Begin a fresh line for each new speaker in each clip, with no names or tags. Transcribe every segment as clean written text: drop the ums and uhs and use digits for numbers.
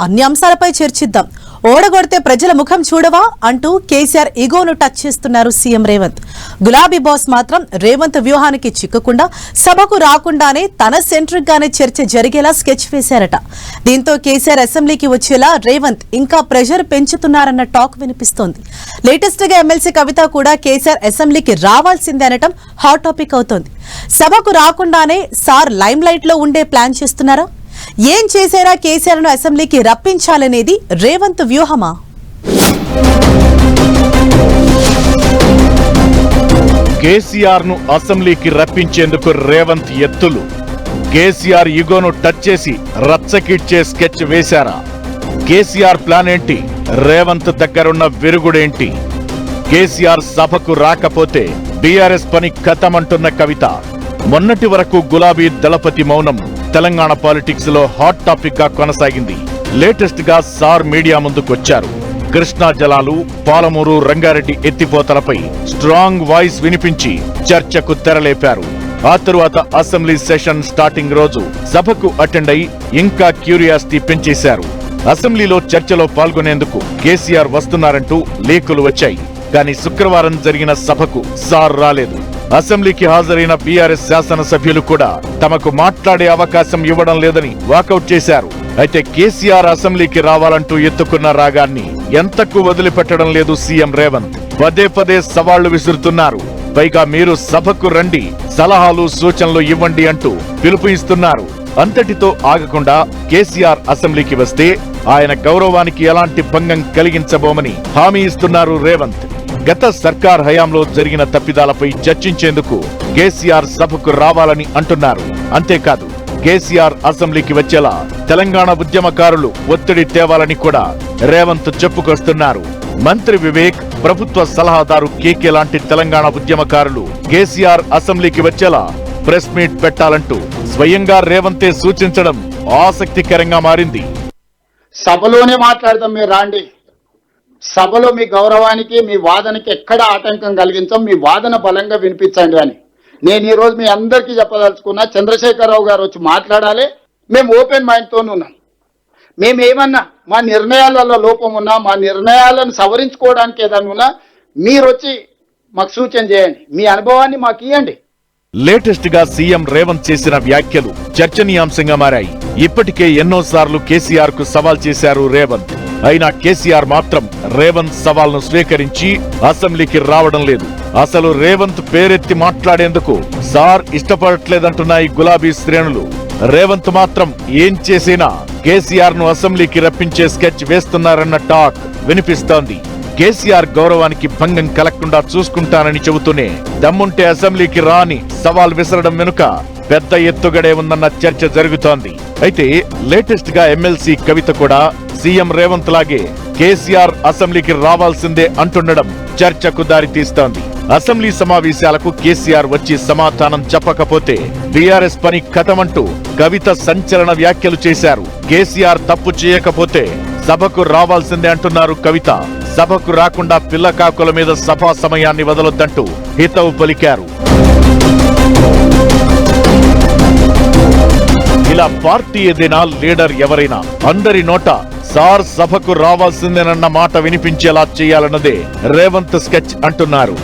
అన్ని అంశాలపై చర్చిద్దాం. ఓడగొడితే ప్రజల ముఖం చూడవా అంటూ కేసీఆర్ ఈగోను టచ్ చేస్తున్నారు సీఎం రేవంత్. గులాబీ బాస్ మాత్రం రేవంత్ వ్యూహానికి చిక్కకుండా సభకు రాకుండానే తన సెంట్రిక్ గానే చర్చ జరిగేలా స్కెచ్ వేశారట. దీంతో కేసీఆర్ అసెంబ్లీకి వచ్చేలా రేవంత్ ఇంకా ప్రెషర్ పెంచుతున్నారన్న టాక్ వినిపిస్తోంది. లేటెస్ట్ గా ఎమ్మెల్సీ కవిత కూడా కేసీఆర్ అసెంబ్లీకి రావాల్సిందే అనటం హాట్ టాపిక్ అవుతోంది. సభకు రాకుండానే సార్ లైమ్ లైట్ లో ఉండే ప్లాన్ చేస్తున్నారా? ఏం చేశారా కేసీఆర్ ను అసెంబ్లీకి రప్పించాలనేది రేవంత్ వ్యూహమా?
కేసీఆర్ ను అసెంబ్లీకి రప్పించేందుకు రేవంత్ ఎత్తులు. కేసీఆర్ ఈగోను టచ్ చేసి రచ్చకిచ్చే స్కెచ్ వేశారా? కేసీఆర్ ప్లాన్ ఏంటి? రేవంత్ దగ్గరున్న విరుగుడేంటి? కేసీఆర్ సభకు రాకపోతే బీఆర్ఎస్ పని ఖతమంటున్న కవిత. మొన్నటి వరకు గులాబీ దళపతి మౌనం తెలంగాణ పాలిటిక్స్ లో హాట్ టాపిక్ గా కొనసాగింది. లేటెస్ట్ గా సార్ మీడియా ముందుకొచ్చారు. కృష్ణా జలాలు, పాలమూరు, రంగారెడ్డి ఎత్తిపోతలపై స్ట్రాంగ్ వాయిస్ వినిపించి చర్చకు తెరలేపారు. ఆ తరువాత అసెంబ్లీ సెషన్ స్టార్టింగ్ రోజు సభకు అటెండ్ అయి ఇంకా క్యూరియాసిటీ పెంచేశారు. అసెంబ్లీలో చర్చలో పాల్గొనేందుకు కేసీఆర్ వస్తున్నారంటూ లీకులు వచ్చాయి. కానీ శుక్రవారం జరిగిన సభకు సార్ రాలేదు. అసెంబ్లీకి హాజరైన బీఆర్ఎస్ శాసనసభ్యులు కూడా తమకు మాట్లాడే అవకాశం ఇవ్వడం లేదని వాకౌట్ చేశారు. అయితే కేసీఆర్ అసెంబ్లీకి రావాలంటూ ఎత్తుకున్న రాగాన్ని ఎంతకు వదిలిపెట్టడం లేదు సీఎం రేవంత్. పదే పదే సవాళ్లు విసురుతున్నారు. పైగా మీరు సభకు రండి, సలహాలు సూచనలు ఇవ్వండి అంటూ పిలుపు ఇస్తున్నారు. అంతటితో ఆగకుండా కేసీఆర్ అసెంబ్లీకి వస్తే ఆయన గౌరవానికి ఎలాంటి భంగం కలిగించబోమని హామీ ఇస్తున్నారు రేవంత్. గత సర్కార్ హయాంలో జరిగిన తప్పిదాలపై చర్చించేందుకు కేసీఆర్ సభకు రావాలని అంటున్నారు. అంతేకాదు కేసీఆర్ అసెంబ్లీకి వచ్చేలా తెలంగాణ ఉద్యమకారులు ఒత్తిడి తేవాలని కూడా రేవంత్ చెప్పుకొస్తున్నారు. మంత్రి వివేక్, ప్రభుత్వ సలహాదారు కేకే లాంటి తెలంగాణ ఉద్యమకారులు కేసీఆర్ అసెంబ్లీకి వచ్చేలా ప్రెస్ మీట్ పెట్టాలంటూ స్వయంగా రేవంతే సూచించడం ఆసక్తికరంగా మారింది.
సభలోనే మాట్లాడదాం, మీరు రాండి, సభలో మీ గౌరవానికి మీ వాదనకి ఎక్కడ ఆటంకం కలిగించాం, మీ వాదన బలంగా వినిపించండి అని నేను ఈరోజు మీ అందరికీ చెప్పదలుచుకున్నా. చంద్రశేఖరరావు గారు వచ్చి మాట్లాడాలి. మేము ఓపెన్ మైండ్తో ఉన్నాం. మేమేమన్నా మా నిర్ణయాలలో లోపం ఉన్నా, మా నిర్ణయాలను సవరించుకోవడానికి ఏదన్నా ఉన్నా మీరు వచ్చి మాకు సూచన చేయండి, మీ అనుభవాన్ని మాకు ఇవ్వండి.
లేటెస్ట్ గా సీఎం రేవంత్ చేసిన వ్యాఖ్యలు చర్చనీయాంశంగా మారాయి. ఇప్పటికే ఎన్నోసార్లు కేసీఆర్ కు సవాల్ చేశారు రేవంత్. అయినా కేసీఆర్ మాత్రం రేవంత్ సవాల్ను స్వీకరించి అసెంబ్లీకి రావడం లేదు. అసలు రేవంత్ పేరెత్తి మాట్లాడేందుకు సార్ ఇష్టపడట్లేదంటున్నాయి గులాబీ శ్రేణులు. రేవంత్ మాత్రం ఏం చేసినా కేసీఆర్ ను అసెంబ్లీకి రప్పించే స్కెచ్ వేస్తున్నారన్న టాక్ వినిపిస్తోంది. కేసీఆర్ గౌరవానికి భంగం కలగకుండా చూసుకుంటానని చెబుతూనే దమ్ముంటే అసెంబ్లీకి రాని సవాల్ విసరడం వెనుక పెద్ద ఎత్తుగడే ఉందన్న చర్చ జరుగుతోంది. అయితే లేటెస్ట్ గా ఎమ్మెల్సీ కవిత కూడా సీఎం రేవంత్ లాగే కేసీఆర్ అసెంబ్లీకి రావాల్సిందే అంటుండడం చర్చకు దారితీస్తోంది. అసెంబ్లీ సమావేశాలకు కేసీఆర్ వచ్చి సమాధానం చెప్పకపోతే బీఆర్ఎస్ పని ఖతమంటూ కవిత సంచలన వ్యాఖ్యలు చేశారు. కేసీఆర్ తప్పు చేయకపోతే సభకు రావాల్సిందే అంటున్నారు కవిత. సభకు రాకుండా పిల్లకాకుల మీద సభా సమయాన్ని వదలొద్దంటూ హితవు పలికారు. ఇలా పార్టీ ఏదైనా, లీడర్ ఎవరైనా అందరి నోట సార్ సభకు రావాల్సిందేనన్న మాట వినిపించేలా చేయాలన్నదే రేవంత్ స్కెచ్ అంటున్నారు.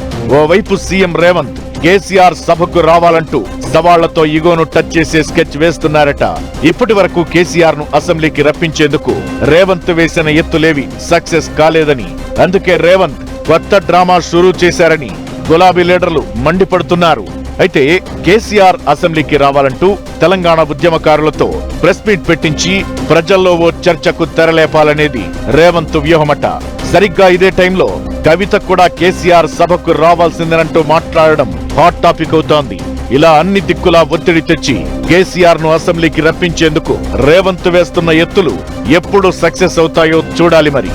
ఓవైపు సీఎం రేవంత్ కేసీఆర్ సభకు రావాలంటూ సవాళ్లతో ఈగోను టచ్ చేసే స్కెచ్ వేస్తున్నారట. ఇప్పటి వరకు కేసీఆర్ ను అసెంబ్లీకి రప్పించేందుకు రేవంత్ వేసిన ఎత్తులేవి సక్సెస్ కాలేదని, అందుకే రేవంత్ కొత్త డ్రామా షురూ చేశారని గులాబీ లీడర్లు మండిపడుతున్నారు. అయితే కేసీఆర్ అసెంబ్లీకి రావాలంటూ తెలంగాణ ఉద్యమకారులతో ప్రెస్ మీట్ పెట్టించి ప్రజల్లో ఓ చర్చకు తెరలేపాలనేది రేవంత్ వ్యూహమట. సరిగ్గా ఇదే టైంలో కవిత కూడా కేసీఆర్ సభకు రావాల్సిందేనంటూ మాట్లాడడం హాట్ టాపిక్ అవుతోంది. ఇలా అన్ని దిక్కులా ఒత్తిడి తెచ్చి కేసీఆర్ ను అసెంబ్లీకి రప్పించేందుకు రేవంత్ వేస్తున్న ఎత్తులు ఎప్పుడు సక్సెస్ అవుతాయో చూడాలి మరి.